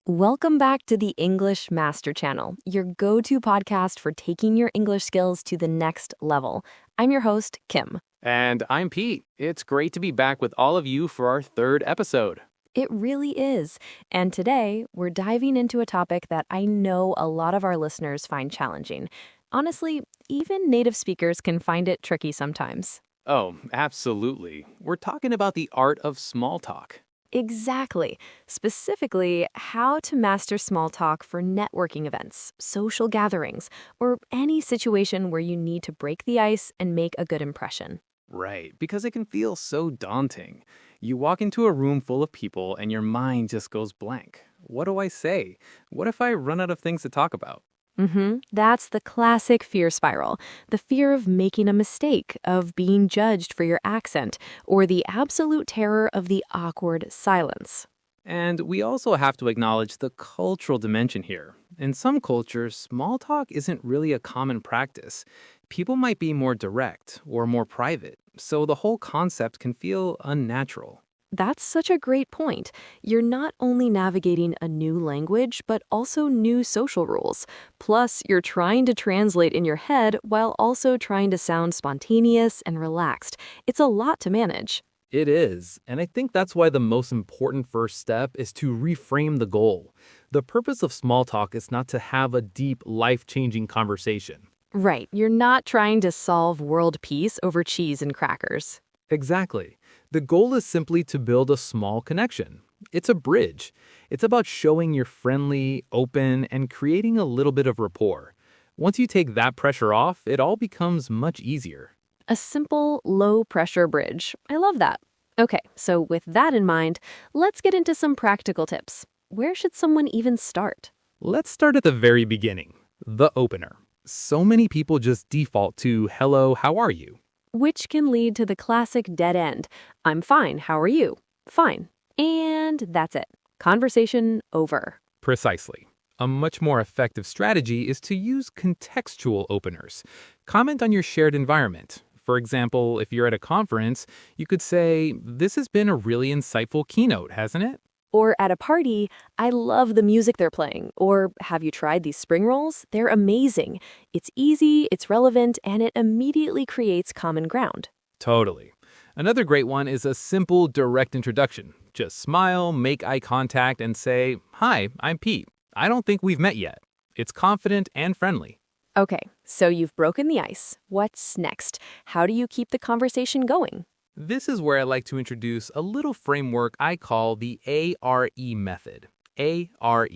Welcome back to the English Master Channel, your go-to podcast for taking your English skills to the next level. I'm your host, Kim. And I'm Pete. It's great to be back with all of you for our third episode. It really is. And today, we're diving into a topic that I know a lot of our listeners find challenging. Honestly, even native speakers can find it tricky sometimes. Oh, absolutely. We're talking about the art of small talk. Exactly. Specifically, how to master small talk for networking events, social gatherings, or any situation where you need to break the ice and make a good impression. Right, because it can feel so daunting. You walk into a room full of people and your mind just goes blank. What do I say? What if I run out of things to talk about? That's the classic fear spiral. The fear of making a mistake, of being judged for your accent, or the absolute terror of the awkward silence. And we also have to acknowledge the cultural dimension here. In some cultures, small talk isn't really a common practice. People might be more direct or more private, so the whole concept can feel unnatural. That's such a great point. You're not only navigating a new language, but also new social rules. Plus, you're trying to translate in your head while also trying to sound spontaneous and relaxed. It's a lot to manage. It is, and I think that's why the most important first step is to reframe the goal. The purpose of small talk is not to have a deep, life-changing conversation. Right, you're not trying to solve world peace over cheese and crackers. Exactly. The goal is simply to build a small connection. It's a bridge. It's about showing you're friendly, open, and creating a little bit of rapport. Once you take that pressure off, it all becomes much easier. A simple, low-pressure bridge. I love that. Okay, so with that in mind, let's get into some practical tips. Where should someone even start? Let's start at the very beginning, the opener. So many people just default to, hello, how are you? Which can lead to the classic dead end. I'm fine, how are you? Fine. And that's it. Conversation over. Precisely. A much more effective strategy is to use contextual openers. Comment on your shared environment. For example, if you're at a conference, you could say, this has been a really insightful keynote, hasn't it? Or at a party, I love the music they're playing. Or have you tried these spring rolls? They're amazing. It's easy, it's relevant, and it immediately creates common ground. Totally. Another great one is a simple, direct introduction. Just smile, make eye contact, and say, hi, I'm Pete. I don't think we've met yet. It's confident and friendly. Okay, so you've broken the ice. What's next? How do you keep the conversation going? This is where I like to introduce a little framework I call the ARE method. ARE.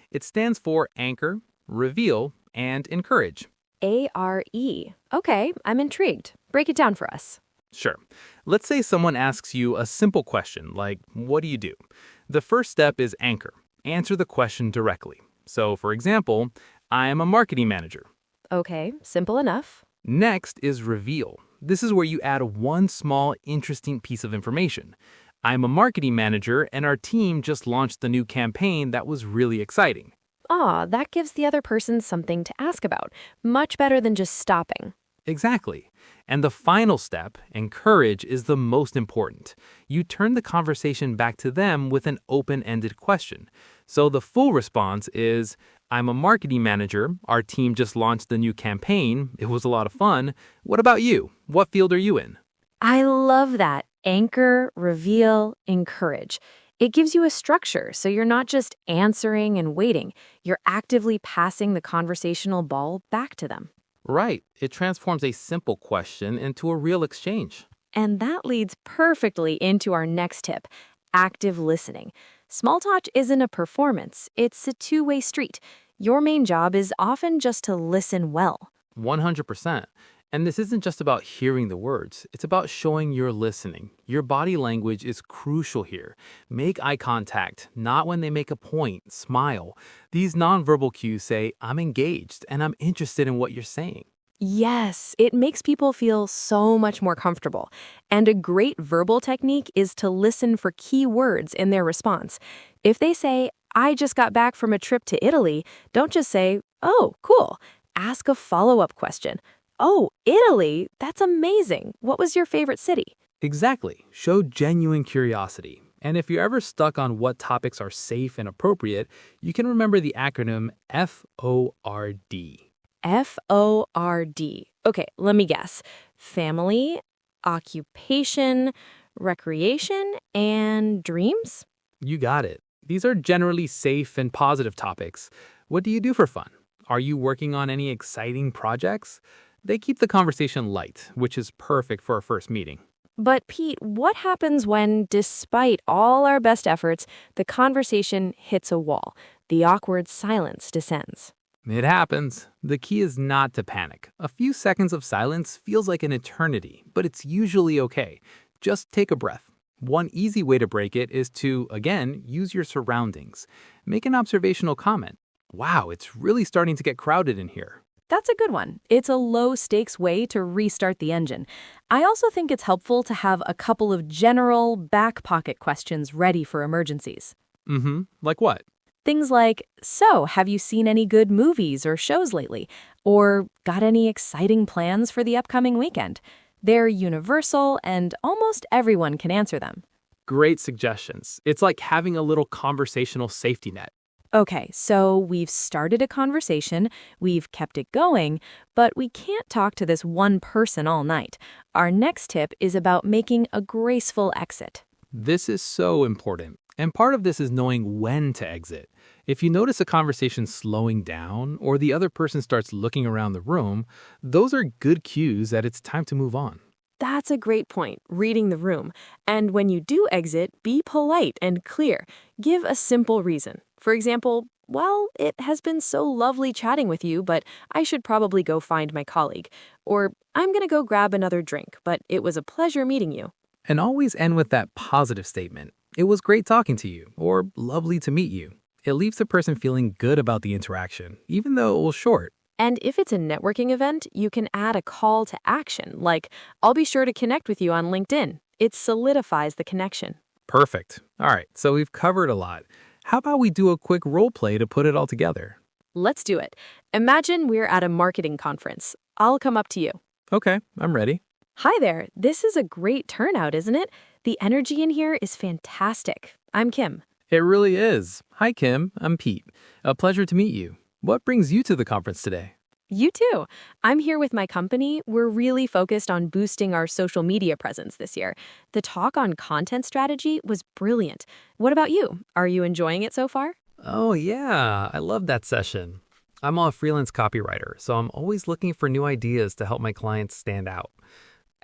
It stands for anchor, reveal, and encourage. ARE. Okay, I'm intrigued. Break it down for us. Sure. Let's say someone asks you a simple question like, what do you do? The first step is anchor. Answer the question directly. So, for example, I am a marketing manager. Okay, simple enough. Next is reveal. This is where you add one small, interesting piece of information. I'm a marketing manager, and our team just launched the new campaign that was really exciting. That gives the other person something to ask about. Much better than just stopping. Exactly. And the final step, encourage, is the most important. You turn the conversation back to them with an open-ended question. So the full response is, I'm a marketing manager. Our team just launched the new campaign. It was a lot of fun. What about you? What field are you in? I love that. Anchor, reveal, encourage. It gives you a structure, so you're not just answering and waiting. You're actively passing the conversational ball back to them. Right. It transforms a simple question into a real exchange. And that leads perfectly into our next tip, active listening. Small talk isn't a performance, it's a two-way street. Your main job is often just to listen well. 100%. And this isn't just about hearing the words. It's about showing you're listening. Your body language is crucial here. Make eye contact, not when they make a point. Smile. These nonverbal cues say, I'm engaged and I'm interested in what you're saying. Yes, it makes people feel so much more comfortable. And a great verbal technique is to listen for key words in their response. If they say, I just got back from a trip to Italy, don't just say, oh, cool. Ask a follow-up question. Oh, Italy? That's amazing. What was your favorite city? Exactly. Show genuine curiosity. And if you're ever stuck on what topics are safe and appropriate, you can remember the acronym FORD. FORD. Okay, let me guess. Family, occupation, recreation, and dreams? You got it. These are generally safe and positive topics. What do you do for fun? Are you working on any exciting projects? They keep the conversation light, which is perfect for a first meeting. But Pete, what happens when, despite all our best efforts, the conversation hits a wall? The awkward silence descends. It happens. The key is not to panic. A few seconds of silence feels like an eternity, but it's usually okay. Just take a breath. One easy way to break it is to, again, use your surroundings. Make an observational comment. Wow, it's really starting to get crowded in here. That's a good one. It's a low-stakes way to restart the engine. I also think it's helpful to have a couple of general back pocket questions ready for emergencies. Like what? Things like, so, have you seen any good movies or shows lately? Or got any exciting plans for the upcoming weekend? They're universal and almost everyone can answer them. Great suggestions. It's like having a little conversational safety net. Okay, so we've started a conversation, we've kept it going, but we can't talk to this one person all night. Our next tip is about making a graceful exit. This is so important. And part of this is knowing when to exit. If you notice a conversation slowing down or the other person starts looking around the room, those are good cues that it's time to move on. That's a great point, reading the room. And when you do exit, be polite and clear. Give a simple reason. For example, well, it has been so lovely chatting with you, but I should probably go find my colleague. Or I'm going to go grab another drink, but it was a pleasure meeting you. And always end with that positive statement. It was great talking to you, or lovely to meet you. It leaves the person feeling good about the interaction, even though it was short. And if it's a networking event, you can add a call to action, like, I'll be sure to connect with you on LinkedIn. It solidifies the connection. Perfect. All right, so we've covered a lot. How about we do a quick role play to put it all together? Let's do it. Imagine we're at a marketing conference. I'll come up to you. Okay, I'm ready. Hi there. This is a great turnout, isn't it? The energy in here is fantastic. I'm Kim. It really is. Hi, Kim. I'm Pete. A pleasure to meet you. What brings you to the conference today? You too. I'm here with my company. We're really focused on boosting our social media presence this year. The talk on content strategy was brilliant. What about you? Are you enjoying it so far? Oh, yeah. I love that session. I'm a freelance copywriter, so I'm always looking for new ideas to help my clients stand out.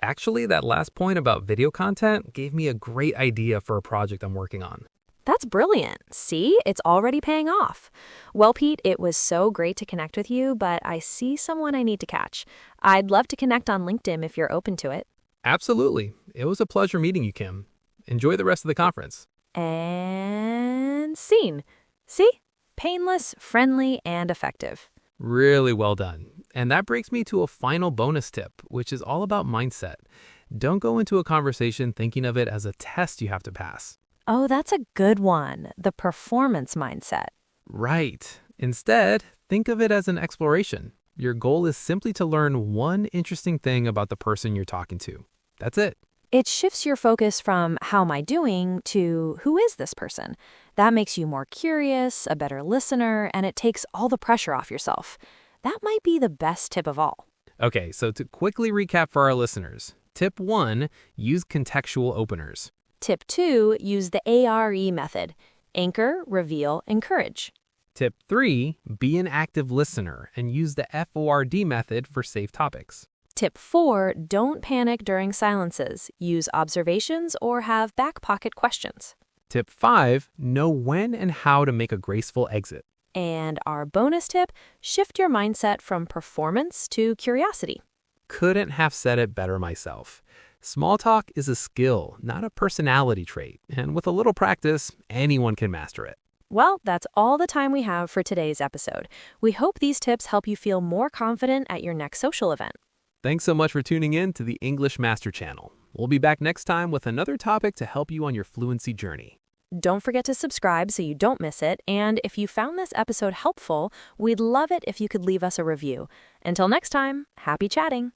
Actually, that last point about video content gave me a great idea for a project I'm working on. That's brilliant. See, it's already paying off. Well, Pete, it was so great to connect with you, but I see someone I need to catch. I'd love to connect on LinkedIn if you're open to it. Absolutely. It was a pleasure meeting you, Kim. Enjoy the rest of the conference. And scene. See? Painless, friendly, and effective. Really well done. And that brings me to a final bonus tip, which is all about mindset. Don't go into a conversation thinking of it as a test you have to pass. Oh, that's a good one. The performance mindset. Right. Instead, think of it as an exploration. Your goal is simply to learn one interesting thing about the person you're talking to. That's it. It shifts your focus from how am I doing to who is this person? That makes you more curious, a better listener, and it takes all the pressure off yourself. That might be the best tip of all. Okay, so to quickly recap for our listeners, tip 1, use contextual openers. Tip 2, use the ARE method. Anchor, reveal, encourage. Tip 3, be an active listener and use the FORD method for safe topics. Tip 4, don't panic during silences. Use observations or have back pocket questions. Tip 5, know when and how to make a graceful exit. And our bonus tip, shift your mindset from performance to curiosity. Couldn't have said it better myself. Small talk is a skill, not a personality trait, and with a little practice, anyone can master it. Well, that's all the time we have for today's episode. We hope these tips help you feel more confident at your next social event. Thanks so much for tuning in to the English Master Channel. We'll be back next time with another topic to help you on your fluency journey. Don't forget to subscribe so you don't miss it. And if you found this episode helpful, we'd love it if you could leave us a review. Until next time, happy chatting.